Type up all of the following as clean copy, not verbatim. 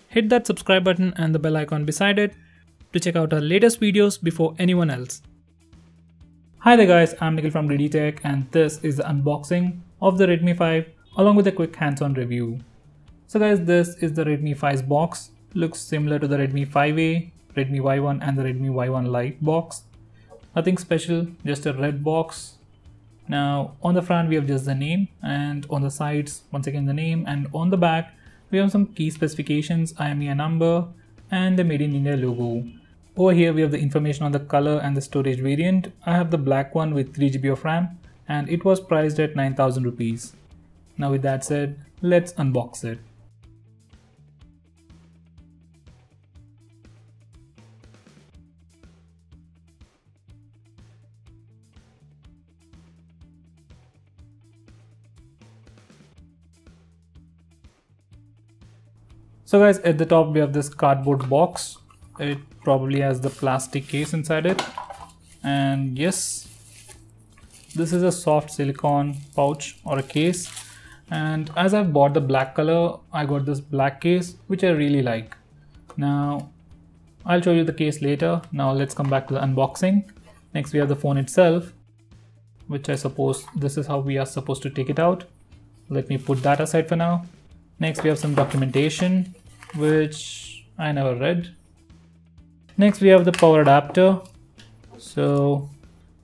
hit that subscribe button and the bell icon beside it to check out our latest videos before anyone else. Hi there guys, I'm Nikhil from GreedyTech and this is the unboxing of the Redmi 5 along with a quick hands-on review. So guys, this is the Redmi 5's box. Looks similar to the Redmi 5A, Redmi Y1 and the Redmi Y1 Lite box. Nothing special, just a red box. Now on the front we have just the name, and on the sides once again the name, and on the back we have some key specifications, IMEI number and the Made in India logo. Over here we have the information on the color and the storage variant. I have the black one with 3GB of RAM and it was priced at 9,000 rupees. Now with that said, let's unbox it. So guys, at the top we have this cardboard box. It probably has the plastic case inside it. And yes, this is a soft silicone pouch or a case. And as I've bought the black color, I got this black case, which I really like. Now, I'll show you the case later. Now let's come back to the unboxing. Next we have the phone itself, which I suppose this is how we are supposed to take it out. Let me put that aside for now. Next we have some documentation, which I never read. Next we have the power adapter. So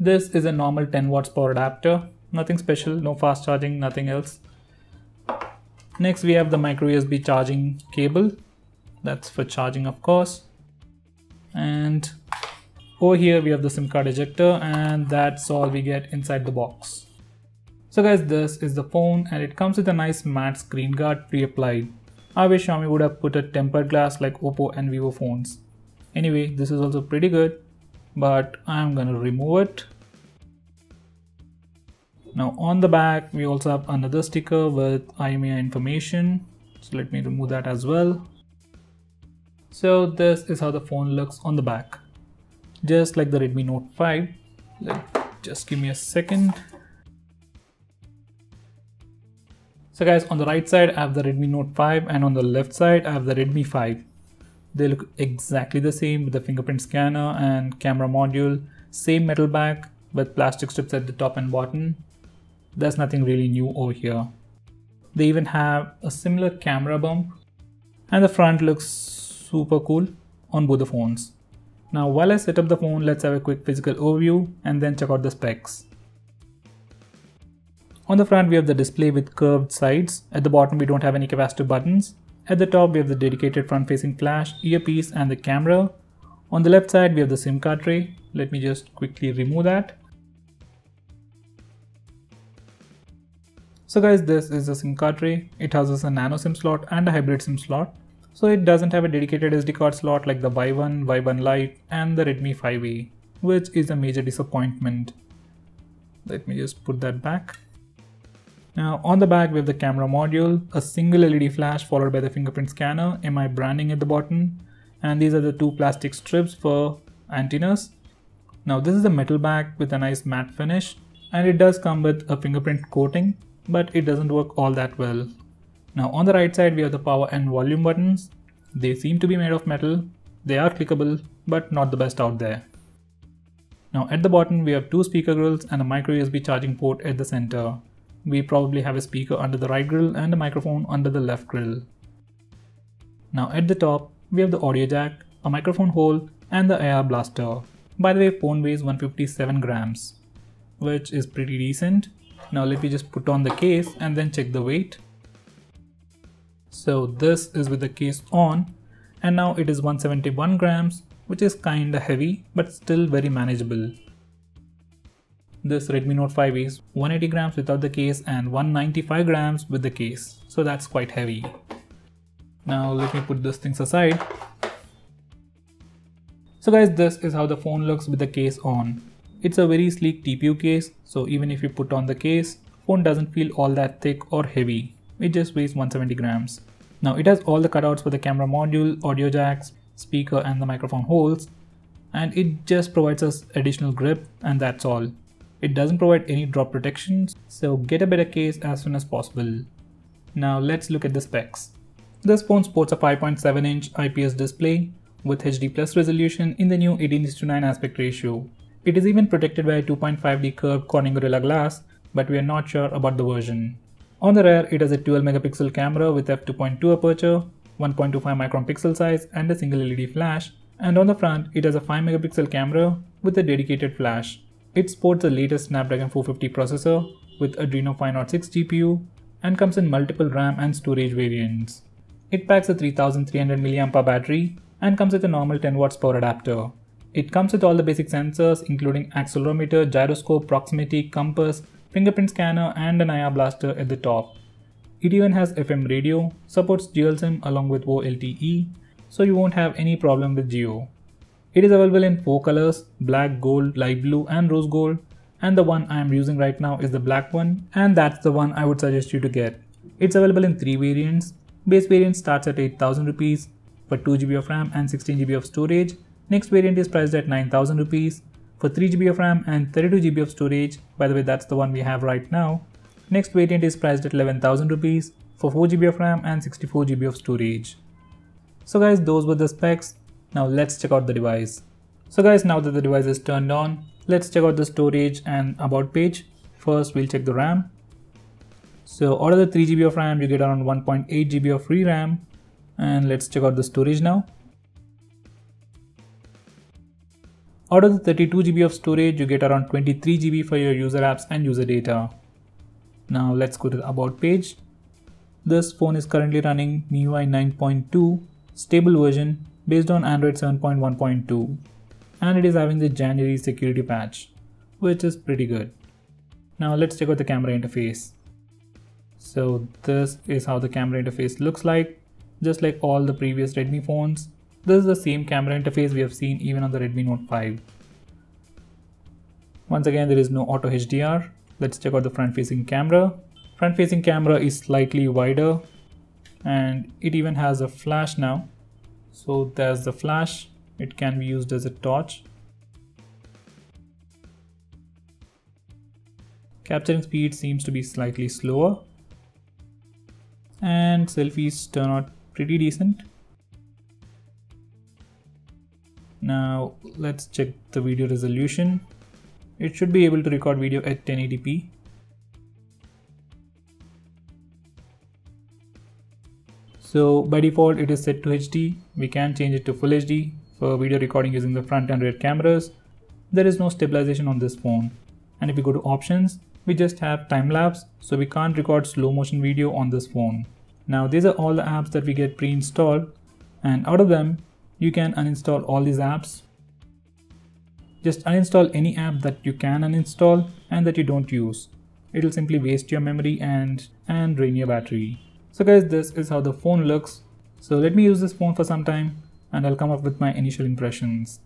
this is a normal 10 watts power adapter. Nothing special, no fast charging, nothing else. Next we have the micro USB charging cable. That's for charging of course. And over here we have the SIM card ejector, and that's all we get inside the box. So guys, this is the phone and it comes with a nice matte screen guard pre-applied. I wish Xiaomi would have put a tempered glass like Oppo and Vivo phones. Anyway, this is also pretty good, but I'm gonna remove it. Now on the back, we also have another sticker with IMEI information. So let me remove that as well. So this is how the phone looks on the back. Just like the Redmi Note 5. Just give me a second. So guys, on the right side I have the Redmi Note 5 and on the left side I have the Redmi 5. They look exactly the same with the fingerprint scanner and camera module. Same metal back with plastic strips at the top and bottom. There's nothing really new over here. They even have a similar camera bump and the front looks super cool on both the phones. Now while I set up the phone, let's have a quick physical overview and then check out the specs. On the front we have the display with curved sides. At the bottom we don't have any capacitive buttons. At the top we have the dedicated front facing flash, earpiece and the camera. On the left side we have the SIM card tray. Let me just quickly remove that. So guys, this is the SIM card tray. It houses a nano SIM slot and a hybrid SIM slot. So it doesn't have a dedicated SD card slot like the Y1, Y1 Lite and the Redmi 5A, which is a major disappointment. Let me just put that back. Now on the back we have the camera module, a single LED flash followed by the fingerprint scanner, MI branding at the bottom, and these are the two plastic strips for antennas. Now this is the metal back with a nice matte finish, and it does come with a fingerprint coating, but it doesn't work all that well. Now on the right side we have the power and volume buttons. They seem to be made of metal. They are clickable, but not the best out there. Now at the bottom we have two speaker grills and a micro USB charging port at the center. We probably have a speaker under the right grill and a microphone under the left grill. Now at the top, we have the audio jack, a microphone hole and the AR blaster. By the way, phone weighs 157 grams, which is pretty decent. Now let me just put on the case and then check the weight. So this is with the case on, and now it is 171 grams, which is kinda heavy but still very manageable. This Redmi Note 5 is 180 grams without the case and 195 grams with the case. So that's quite heavy. Now let me put these things aside. So guys, this is how the phone looks with the case on. It's a very sleek TPU case, so even if you put on the case, phone doesn't feel all that thick or heavy. It just weighs 170 grams. Now it has all the cutouts for the camera module, audio jacks, speaker and the microphone holes, and it just provides us additional grip, and that's all. It doesn't provide any drop protection, so get a better case as soon as possible. Now let's look at the specs. This phone sports a 5.7-inch IPS display with HD plus resolution in the new 18:9 aspect ratio. It is even protected by a 2.5D curved Corning Gorilla Glass, but we are not sure about the version. On the rear, it has a 12 megapixel camera with f2.2 aperture, 1.25 micron pixel size and a single LED flash, and on the front, it has a 5 megapixel camera with a dedicated flash. It sports the latest Snapdragon 450 processor with Adreno 506 GPU and comes in multiple RAM and storage variants. It packs a 3300 mAh battery and comes with a normal 10 watts power adapter. It comes with all the basic sensors including accelerometer, gyroscope, proximity, compass, fingerprint scanner and an IR blaster at the top. It even has FM radio, supports dual SIM along with VoLTE, so you won't have any problem with Geo. It is available in 4 colors, black, gold, light blue and rose gold, and the one I am using right now is the black one, and that's the one I would suggest you to get. It's available in 3 variants. Base variant starts at 8,000 rupees for 2GB of RAM and 16GB of storage. Next variant is priced at 9,000 rupees for 3GB of RAM and 32GB of storage. By the way, that's the one we have right now. Next variant is priced at 11,000 rupees for 4GB of RAM and 64GB of storage. So guys, those were the specs. Now let's check out the device. So guys, now that the device is turned on, let's check out the storage and about page. First, we'll check the RAM. So out of the 3GB of RAM, you get around 1.8GB of free RAM. And let's check out the storage now. Out of the 32GB of storage, you get around 23GB for your user apps and user data. Now let's go to the about page. This phone is currently running MIUI 9.2 stable version based on Android 7.1.2, and it is having the January security patch, which is pretty good. Now let's check out the camera interface. So this is how the camera interface looks like. Just like all the previous Redmi phones, this is the same camera interface we have seen even on the Redmi Note 5. Once again, there is no auto HDR. Let's check out the front facing camera. Front facing camera is slightly wider and it even has a flash now. So there's the flash. It can be used as a torch. Capturing speed seems to be slightly slower. And selfies turn out pretty decent. Now let's check the video resolution. It should be able to record video at 1080p. So by default it is set to HD. We can change it to Full HD for video recording using the front and rear cameras. There is no stabilization on this phone. And if we go to options, we just have time lapse, so we can't record slow motion video on this phone. Now these are all the apps that we get pre-installed, and out of them you can uninstall all these apps. Just uninstall any app that you can uninstall and that you don't use. It will simply waste your memory and drain your battery. So guys, this is how the phone looks. So let me use this phone for some time and I'll come up with my initial impressions.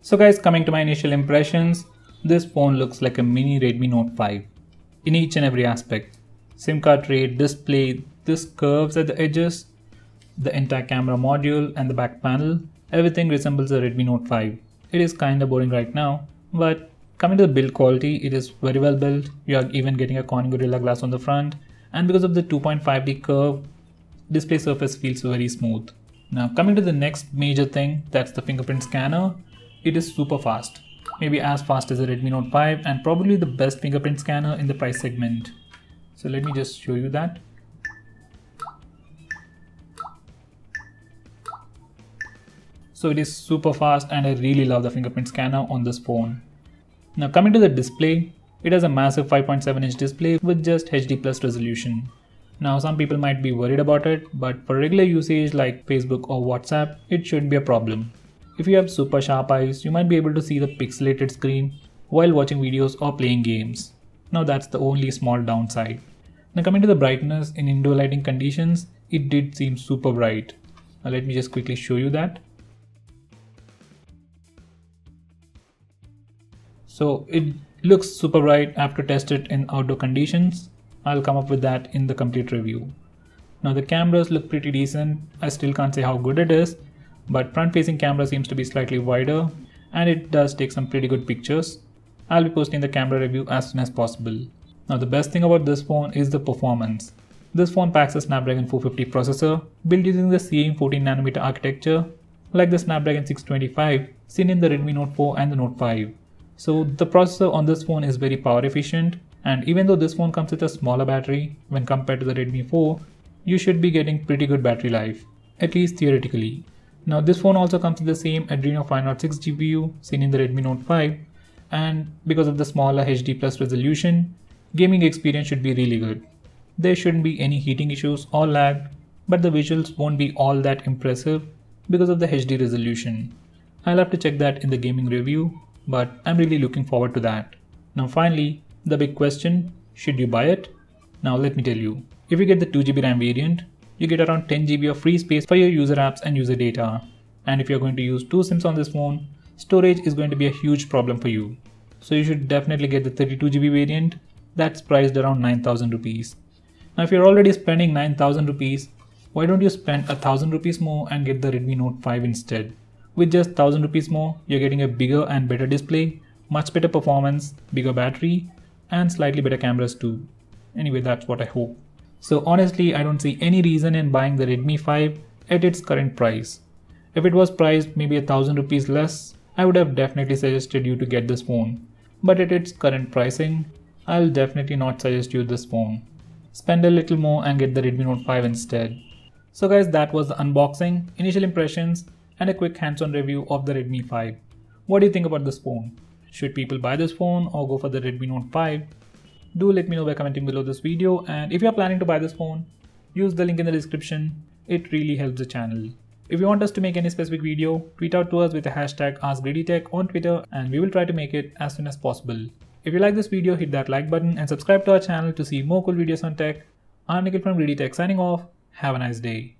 So guys, coming to my initial impressions, this phone looks like a mini Redmi Note 5 in each and every aspect. SIM card tray, display, this curves at the edges, the entire camera module and the back panel, everything resembles a Redmi Note 5. It is kinda boring right now, but coming to the build quality, it is very well built. You are even getting a Corning Gorilla Glass on the front, and because of the 2.5D curve, display surface feels very smooth. Now coming to the next major thing, that's the fingerprint scanner. It is super fast, maybe as fast as a Redmi Note 5 and probably the best fingerprint scanner in the price segment. So let me just show you that. So it is super fast and I really love the fingerprint scanner on this phone. Now coming to the display, it has a massive 5.7-inch display with just HD plus resolution. Now some people might be worried about it, but for regular usage like Facebook or WhatsApp, it shouldn't be a problem. If you have super sharp eyes, you might be able to see the pixelated screen while watching videos or playing games. Now that's the only small downside. Now coming to the brightness, in indoor lighting conditions, it did seem super bright. Now let me just quickly show you that. So it looks super bright. I have to test it in outdoor conditions. I'll come up with that in the complete review. Now the cameras look pretty decent. I still can't say how good it is, but front facing camera seems to be slightly wider and it does take some pretty good pictures. I'll be posting the camera review as soon as possible. Now the best thing about this phone is the performance. This phone packs a Snapdragon 450 processor built using the same 14nm architecture like the Snapdragon 625 seen in the Redmi Note 4 and the Note 5. So the processor on this phone is very power efficient, and even though this phone comes with a smaller battery when compared to the Redmi 4, you should be getting pretty good battery life, at least theoretically. Now this phone also comes with the same Adreno 506 GPU seen in the Redmi Note 5, and because of the smaller HD Plus resolution, gaming experience should be really good. There shouldn't be any heating issues or lag, but the visuals won't be all that impressive because of the HD resolution. I'll have to check that in the gaming review, but I'm really looking forward to that. Now finally, the big question, should you buy it? Now let me tell you, if you get the 2GB RAM variant, you get around 10GB of free space for your user apps and user data. And if you're going to use 2 SIMs on this phone, storage is going to be a huge problem for you. So you should definitely get the 32GB variant that's priced around 9,000 rupees. Now if you're already spending 9,000 rupees, why don't you spend 1,000 rupees more and get the Redmi Note 5 instead? With just 1,000 rupees more, you're getting a bigger and better display, much better performance, bigger battery, and slightly better cameras too. Anyway, that's what I hope. So honestly, I don't see any reason in buying the Redmi 5 at its current price. If it was priced maybe 1,000 rupees less, I would have definitely suggested you to get this phone. But at its current pricing, I'll definitely not suggest you this phone. Spend a little more and get the Redmi Note 5 instead. So guys, that was the unboxing, initial impressions, and a quick hands-on review of the Redmi 5. What do you think about this phone? Should people buy this phone or go for the Redmi Note 5? Do let me know by commenting below this video, and if you are planning to buy this phone, use the link in the description. It really helps the channel. If you want us to make any specific video, tweet out to us with the hashtag AskGreedyTech on Twitter, and we will try to make it as soon as possible. If you like this video, hit that like button and subscribe to our channel to see more cool videos on tech. I'm Nikhil from GreedyTech signing off. Have a nice day.